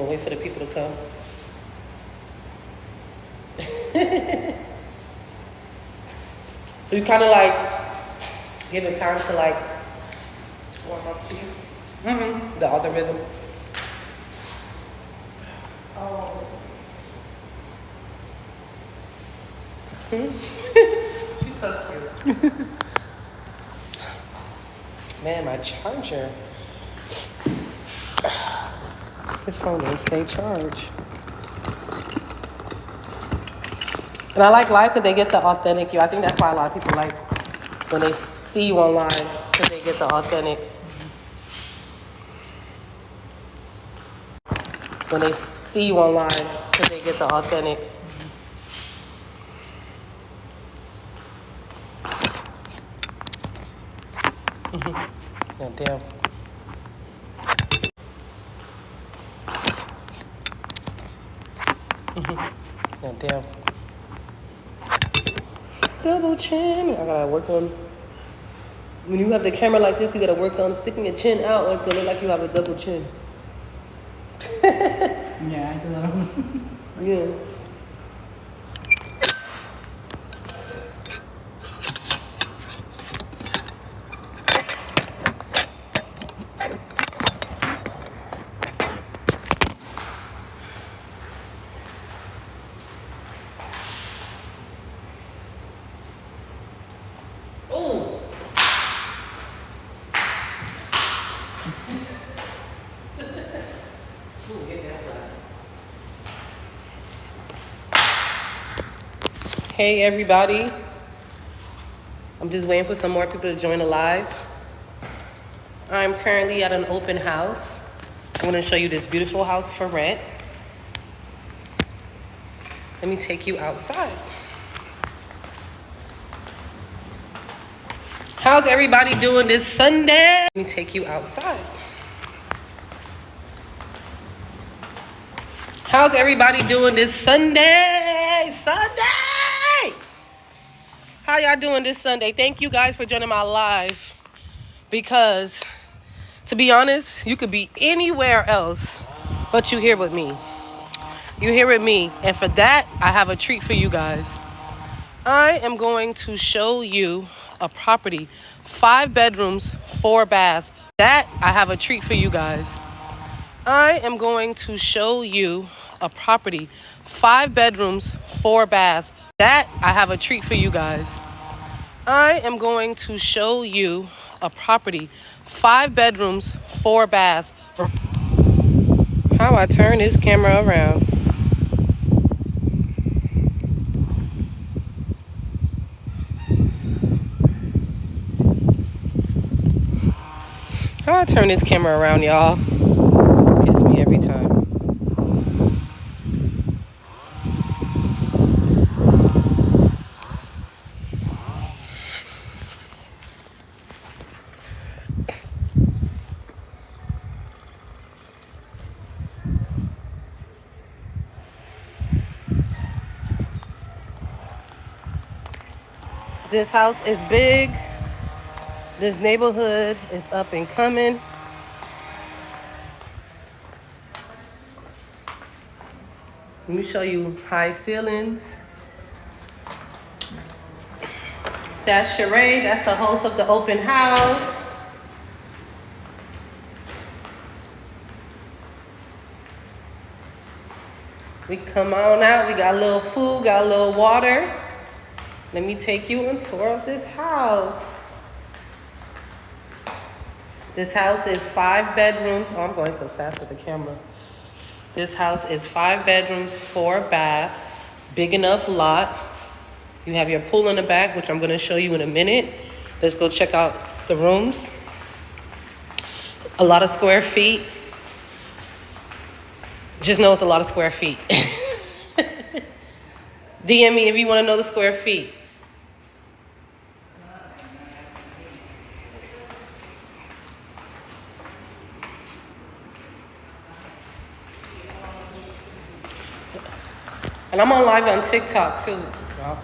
gonna wait for the people to come. So you kind of like give it time to like warm up to you. Mm-hmm. The other rhythm. Oh. She's so cute. Man, my charger. This phone won't stay charged. And I like live because they get the authentic you. I think that's why a lot of people like when they see you online, because they get the authentic. When they see you online, because they get the authentic. Oh, damn. Oh, damn. Double chin. I gotta work on. When you have the camera like this, you gotta work on sticking your chin out, or it's gonna look like you have a double chin. Yeah, I do that. Yeah. Hey everybody, I'm just waiting for some more people to join the live. I'm currently at an open house. I'm going to show you this beautiful house for rent. Let me take you outside. How's everybody doing this Sunday? Let me take you outside. How's everybody doing this Sunday? How y'all doing this Sunday? Thank you guys for joining my live. Because, to be honest, you could be anywhere else, but you're here with me. You're here with me. And for that, I have a treat for you guys. I am going to show you a property. 5 bedrooms, 4 baths. That, I have a treat for you guys. I am going to show you a property. 5 bedrooms, 4 baths. That, I have a treat for you guys. I am going to show you a property. 5 bedrooms, 4 baths. How I turn this camera around. How I turn this camera around, y'all. Gets me every time. This house is big. This neighborhood is up and coming. Let me show you high ceilings. That's Sheree. That's the host of the open house. We come on out. We got a little food, got a little water. Let me take you on a tour of this house. This house is 5 bedrooms. Oh, I'm going so fast with the camera. This house is 5 bedrooms, 4 baths, big enough lot. You have your pool in the back, which I'm going to show you in a minute. Let's go check out the rooms. A lot of square feet. Just know it's a lot of square feet. DM me if you want to know the square feet. And I'm on live on TikTok too. Wow.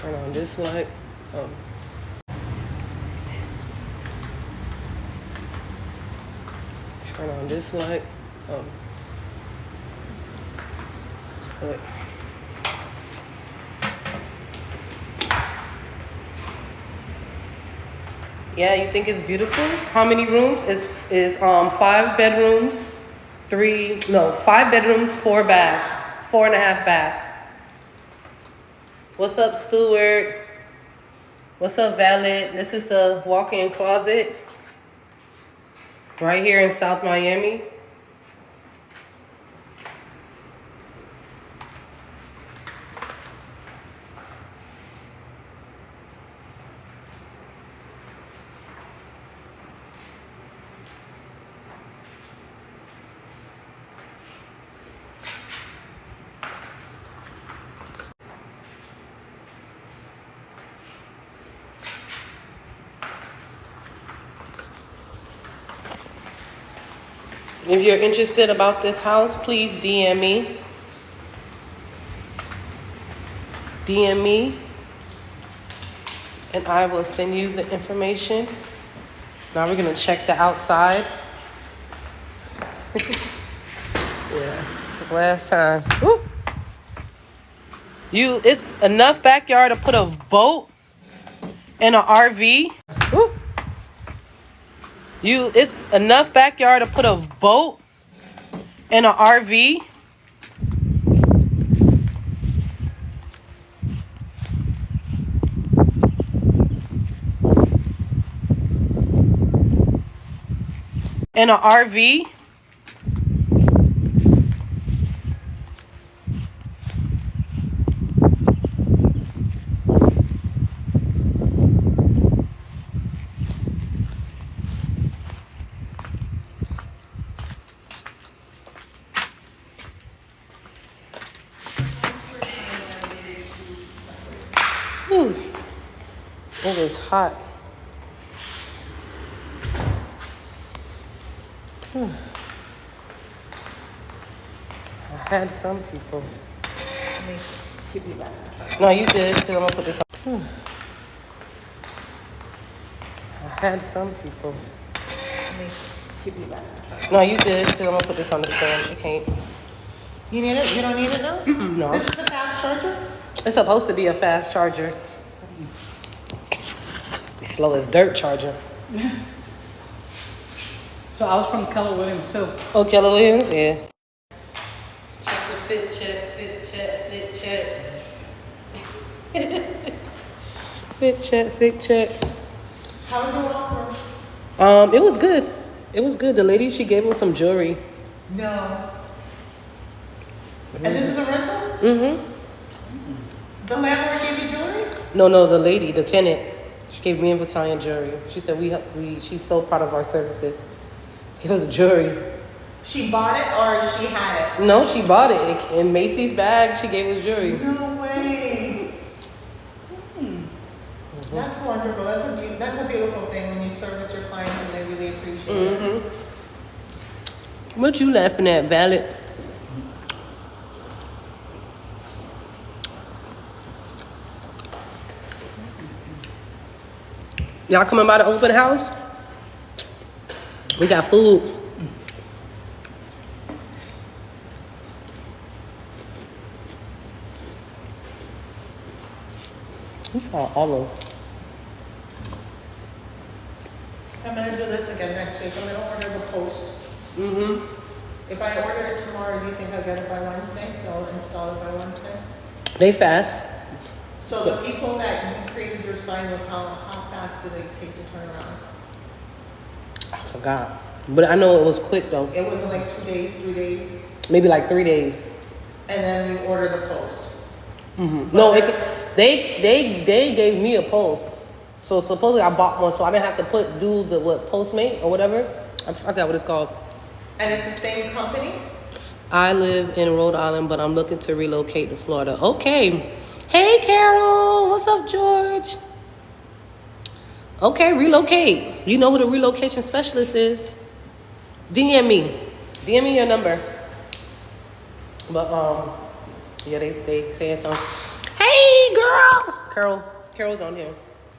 Turn on this light. Turn on this light. Wait. Yeah, you think it's beautiful? How many rooms? Is 5 bedrooms, 5 bedrooms, 4 baths, 4.5 baths. What's up, Stuart? What's up, Valet? This is the walk-in closet right here in South Miami. If you're interested about this house, please DM me. DM me, and I will send you the information. Now we're gonna check the outside. Yeah, last time. Woo. It's enough backyard to put a boat and an RV. Woo. It's enough backyard to put a boat and an RV. And an RV. It is hot. I had some people. Give me back. No, you did, because I'm going to put this on. I had some people. Give me back. No, you did, because I'm going to put this on the stand. I can't. You need it? You don't need it now? No. This is a fast charger? It's supposed to be a fast charger. Slow as dirt charger. So I was from Keller Williams too. Oh, Keller Williams? Yeah. Check the fit check, fit check, fit check. Fit check, fit check. How was your offer? It was good. It was good. The lady, she gave us some jewelry. No. Mm-hmm. And this is a rental? Mm-hmm. The landlord gave you jewelry? No, the lady, the tenant. She gave me and Vitania jewelry. She said she's so proud of our services. It was jewelry. She bought it or she had it? No, she bought it. In Macy's bag, she gave us jewelry. No way. Mm-hmm. That's wonderful. That's a beautiful thing when you service your clients and they really appreciate it. Mm-hmm. What you laughing at, Valet? Y'all coming by the open house? We got food. We saw olive. I'm going to do this again next week. I'm going to order the post. Mm-hmm. If I order it tomorrow, do you think I'll get it by Wednesday? They'll install it by Wednesday? They fast. So the people that you created your sign with, how fast do they take to turn around? I forgot. But I know it was quick though. It was like 2 days, 3 days? Maybe like 3 days. And then you order the post? Mm-hmm. No, they gave me a post. So supposedly I bought one, so I didn't have to do the Postmate or whatever. I forgot what it's called. And it's the same company? I live in Rhode Island, but I'm looking to relocate to Florida. Okay. Hey, Carol. What's up, George? Okay, relocate. You know who the relocation specialist is. DM me. DM me your number. But, yeah, they saying something. Hey, girl. Carol's on here.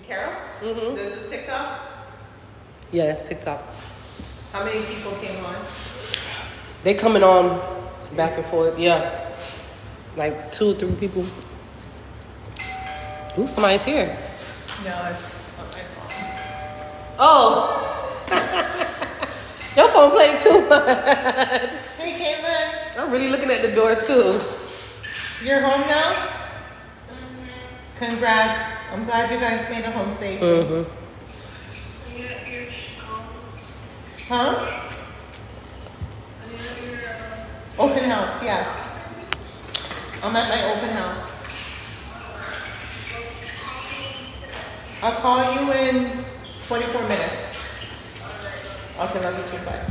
Carol? Mm-hmm. This is TikTok? Yeah, that's TikTok. How many people came on? They coming on back and forth. Yeah. Like 2 or 3 people. Ooh, somebody's here. No, it's on my phone. Oh. Your phone played too much. Hey, Caitlin. I'm really looking at the door too. You're home now? Congrats. I'm glad you guys made it home safely. Mm-hmm. Huh? Open house, yes. I'm at my open house. I'll call you in 24 minutes. Okay, love you too, bye.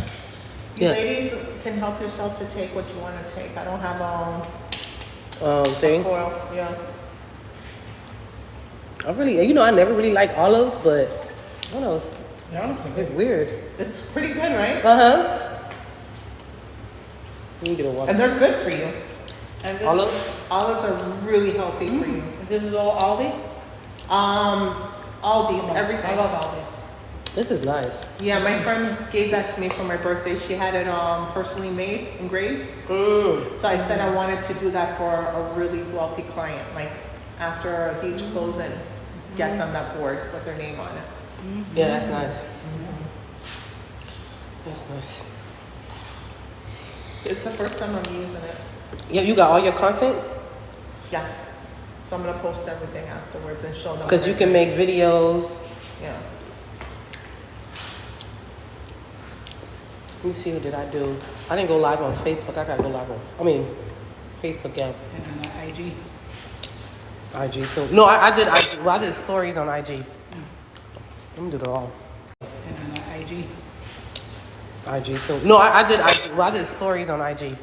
You Yeah. ladies can help yourself to take what you want to take. I don't have Thing. foil. Yeah. I never really like olives, but I don't know, it's weird. It's pretty good, right? Uh-huh. Let me get a water. And they're good for you. And Olives? Olives are really healthy for you. This is all Aldi? Aldi's, everything. I love Aldi. This is nice. Yeah, my friend gave that to me for my birthday. She had it personally made, engraved. Mm. So I said I wanted to do that for a really wealthy client, like after a huge closing, get them that board with their name on it. Yeah, that's nice. That's nice. It's the first time I'm using it. Yeah, you got all your content? Yes. So I'm gonna post everything afterwards and show them. Because you can make videos. Yeah. Let me see, what did I do? I didn't go live on Facebook. I gotta go live on, Facebook, yeah. And on IG. IG too. No, I did IG. Well, I did stories on IG. Let me do it all. And on IG. IG too. No, I did IG. Well, I did stories on IG.